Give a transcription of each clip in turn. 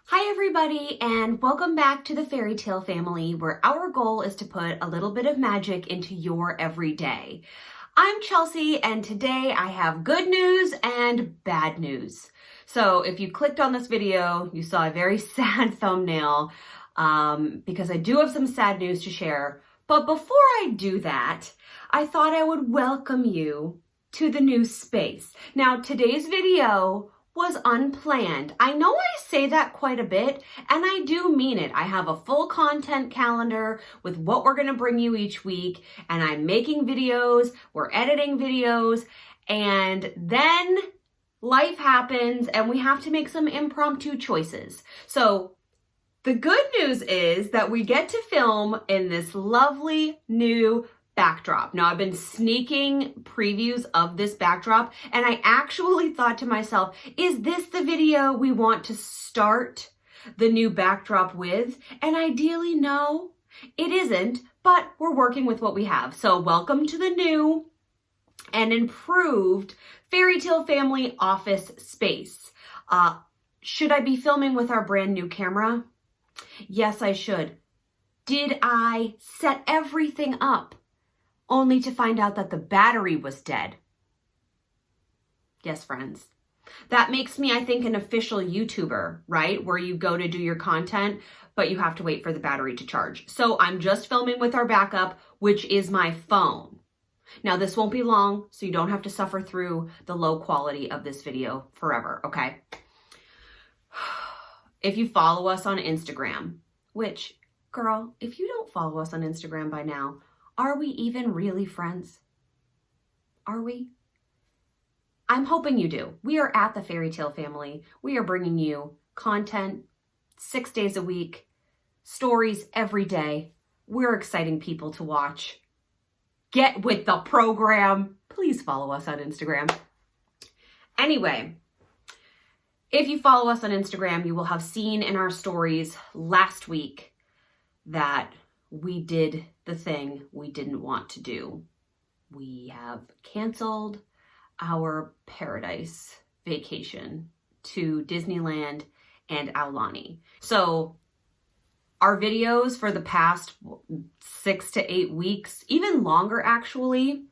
Hi everybody, and welcome back to the Fairy Tale family, where our goal is to put a little bit of magic into your everyday. I'm Chelsea, and today I have good news and bad news. So if you clicked on this video, you saw a very sad thumbnail because I do have some sad news to share. But before I do that, I thought I would welcome you to the new space. Now, today's video was unplanned. I know I say that quite a bit, and I do mean it. I have a full content calendar with what we're gonna bring you each week, and I'm making videos, we're editing videos, and then life happens and we have to make some impromptu choices. So the good news is that we get to film in this lovely new backdrop. Now, I've been sneaking previews of this backdrop, and I actually thought to myself, is this the video we want to start the new backdrop with? And ideally, no, it isn't, but we're working with what we have. So welcome to the new and improved Fairy Tale family office space. Should I be filming with our brand new camera? Yes, I should. Did I set everything up only to find out that the battery was dead? Yes, friends. That makes me, I think, an official YouTuber, right? Where you go to do your content, but you have to wait for the battery to charge. So I'm just filming with our backup, which is my phone. Now, this won't be long, so you don't have to suffer through the low quality of this video forever, okay? If you follow us on Instagram, which, girl, if you don't follow us on Instagram by now, are we even really friends? Are we? I'm hoping you do. We are at the Fairy Tale family. We are bringing you content 6 days a week, stories every day. We're exciting people to watch. Get with the program. Please follow us on Instagram. Anyway, if you follow us on Instagram, you will have seen in our stories last week that we did the thing we didn't want to do. We have canceled our paradise vacation to Disneyland and Aulani. So our videos for the past 6 to 8 weeks, even longer actually,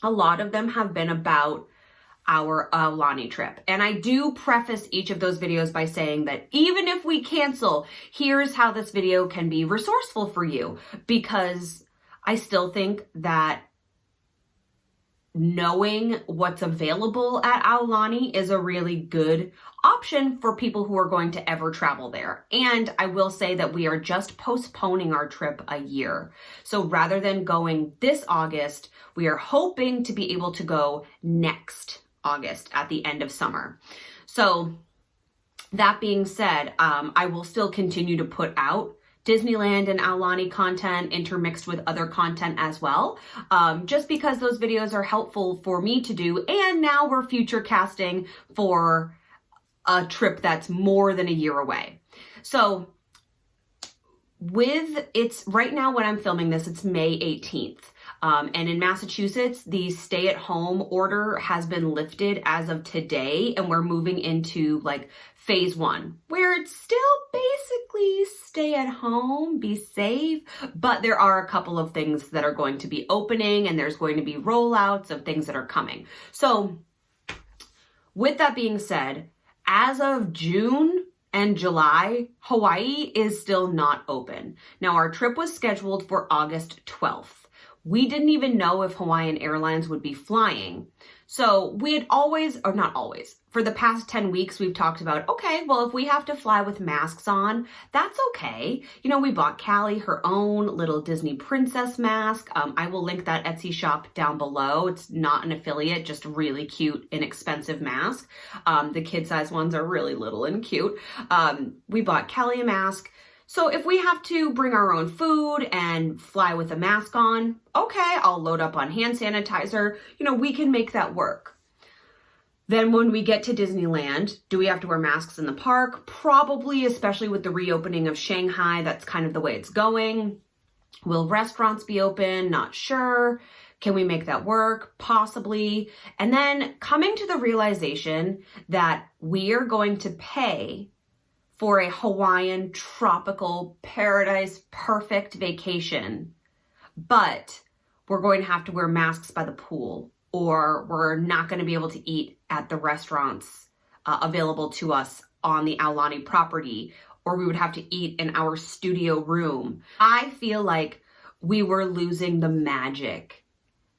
a lot of them have been about our Aulani trip. And I do preface each of those videos by saying that even if we cancel, here's how this video can be resourceful for you, because I still think that knowing what's available at Aulani is a really good option for people who are going to ever travel there. And I will say that we are just postponing our trip a year. So rather than going this August, we are hoping to be able to go next August at the end of summer. So that being said, I will still continue to put out Disneyland and Aulani content intermixed with other content as well, just because those videos are helpful for me to do. And now we're future casting for a trip that's more than a year away. So right now when I'm filming this, it's May 18th. And in Massachusetts, the stay-at-home order has been lifted as of today, and we're moving into like phase 1, where it's still basically stay at home, be safe, but there are a couple of things that are going to be opening, and there's going to be rollouts of things that are coming. So with that being said, as of June and July, Hawaii is still not open. Now, our trip was scheduled for August 12th. We didn't even know if Hawaiian Airlines would be flying. So we had always, or not always, for the past 10 weeks, we've talked about, okay, well, if we have to fly with masks on, that's okay. You know, we bought Caleigh her own little Disney princess mask. I will link that Etsy shop down below. It's not an affiliate, just really cute, inexpensive mask. The kid size ones are really little and cute. We bought Caleigh a mask. So if we have to bring our own food and fly with a mask on, okay, I'll load up on hand sanitizer. You know, we can make that work. Then when we get to Disneyland, do we have to wear masks in the park? Probably, especially with the reopening of Shanghai. That's kind of the way it's going. Will restaurants be open? Not sure. Can we make that work? Possibly. And then coming to the realization that we are going to pay for a Hawaiian tropical paradise perfect vacation, but we're going to have to wear masks by the pool, or we're not going to be able to eat at the restaurants available to us on the Aulani property, or we would have to eat in our studio room. I feel like we were losing the magic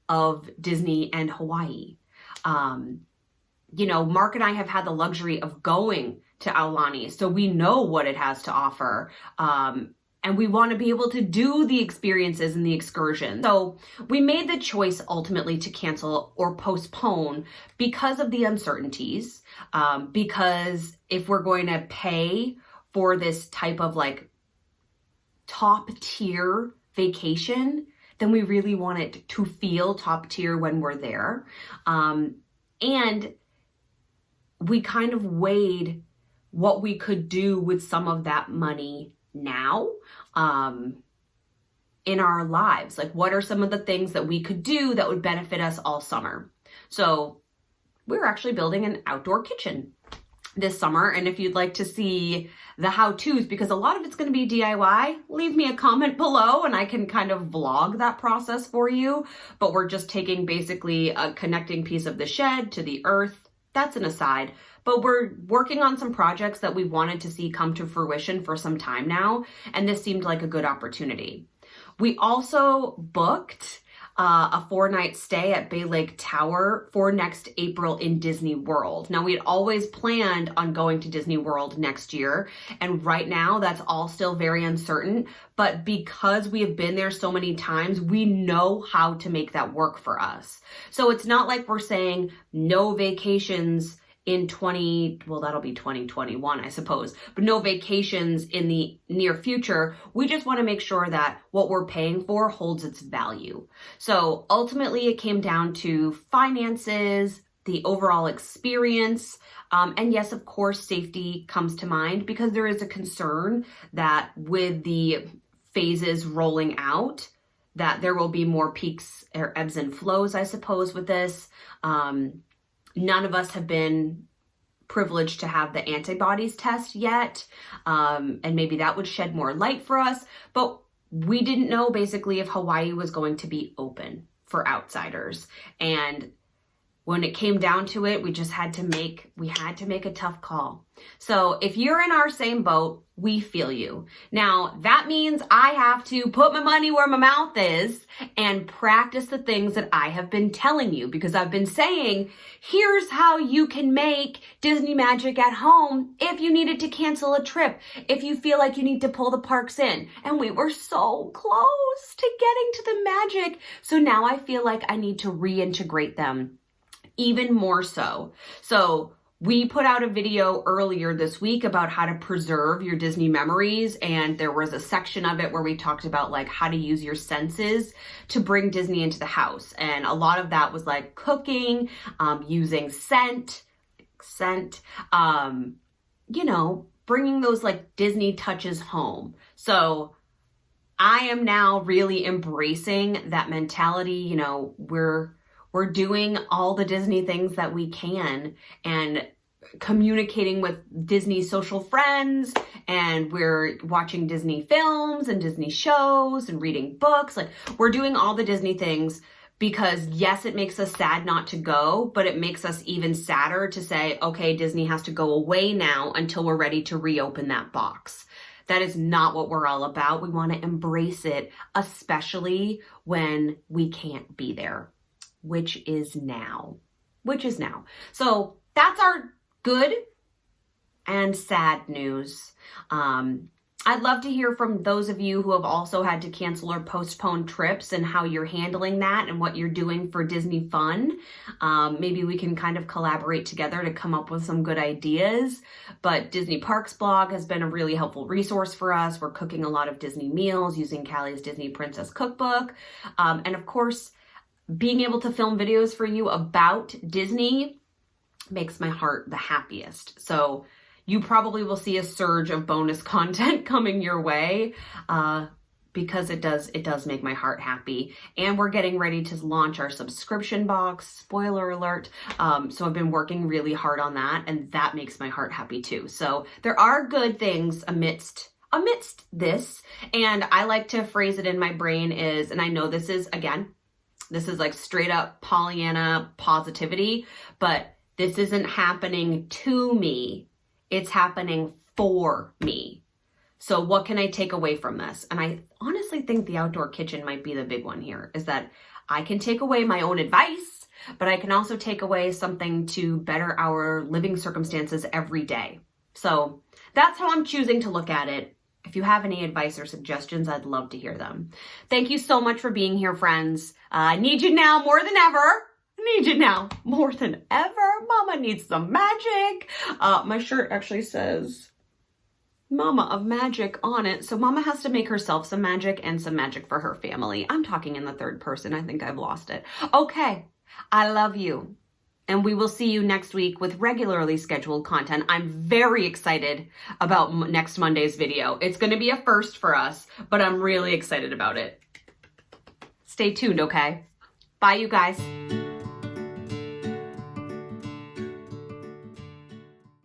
of Disney and Hawaii. Mark and I have had the luxury of going to Aulani, so we know what it has to offer. And we want to be able to do the experiences and the excursions. So we made the choice ultimately to cancel or postpone because of the uncertainties. Because if we're going to pay for this type of like top tier vacation, then we really want it to feel top tier when we're there. And we kind of weighed what we could do with some of that money now in our lives. Like, what are some of the things that we could do that would benefit us all summer? So we're actually building an outdoor kitchen this summer. And if you'd like to see the how-tos, because a lot of it's going to be DIY, leave me a comment below and I can kind of vlog that process for you. But we're just taking basically a connecting piece of the shed to the earth. That's an aside. But we're working on some projects that we wanted to see come to fruition for some time now, and this seemed like a good opportunity. We also booked a 4-night stay at Bay Lake Tower for next April in Disney World. Now, we had always planned on going to Disney World next year, and right now that's all still very uncertain, but because we have been there so many times, we know how to make that work for us. So it's not like we're saying no vacations in that'll be 2021, I suppose, but no vacations in the near future. We just want to make sure that what we're paying for holds its value. So ultimately it came down to finances, the overall experience, and yes, of course, safety comes to mind, because there is a concern that with the phases rolling out, that there will be more peaks or ebbs and flows, I suppose, with this. None of us have been privileged to have the antibodies test yet, and maybe that would shed more light for us, but we didn't know basically if Hawaii was going to be open for outsiders. And when it came down to it, we had to make a tough call. So if you're in our same boat, we feel you. Now, that means I have to put my money where my mouth is and practice the things that I have been telling you, because I've been saying, here's how you can make Disney magic at home if you needed to cancel a trip, if you feel like you need to pull the parks in. And we were so close to getting to the magic. So now I feel like I need to reintegrate them even more so. So we put out a video earlier this week about how to preserve your Disney memories, and there was a section of it where we talked about like how to use your senses to bring Disney into the house. And a lot of that was like cooking, using scent, bringing those like Disney touches home. So I am now really embracing that mentality. We're doing all the Disney things that we can and communicating with Disney social friends, and we're watching Disney films and Disney shows and reading books. Like, we're doing all the Disney things because yes, it makes us sad not to go, but it makes us even sadder to say, okay, Disney has to go away now until we're ready to reopen that box. That is not what we're all about. We want to embrace it, especially when we can't be there. Which is now. So that's our good and sad news. I'd love to hear from those of you who have also had to cancel or postpone trips and how you're handling that and what you're doing for Disney fun. Maybe we can kind of collaborate together to come up with some good ideas. But Disney Parks blog has been a really helpful resource for us. We're cooking a lot of Disney meals using Caleigh's Disney Princess Cookbook. And of course, being able to film videos for you about Disney makes my heart the happiest. So you probably will see a surge of bonus content coming your way because it does make my heart happy. And we're getting ready to launch our subscription box, spoiler alert. So I've been working really hard on that, and that makes my heart happy too. So there are good things amidst this. And I like to phrase it in my brain is, and I know this is like straight up Pollyanna positivity, but this isn't happening to me. It's happening for me. So what can I take away from this? And I honestly think the outdoor kitchen might be the big one here, is that I can take away my own advice, but I can also take away something to better our living circumstances every day. So that's how I'm choosing to look at it. If you have any advice or suggestions, I'd love to hear them. Thank you so much for being here, friends. I need you now more than ever. I need you now more than ever. Mama needs some magic. My shirt actually says Mama of Magic on it. So Mama has to make herself some magic and some magic for her family. I'm talking in the third person. I think I've lost it. Okay. I love you. And we will see you next week with regularly scheduled content. I'm very excited about next Monday's video. It's going to be a first for us, but I'm really excited about it. Stay tuned, okay? Bye, you guys.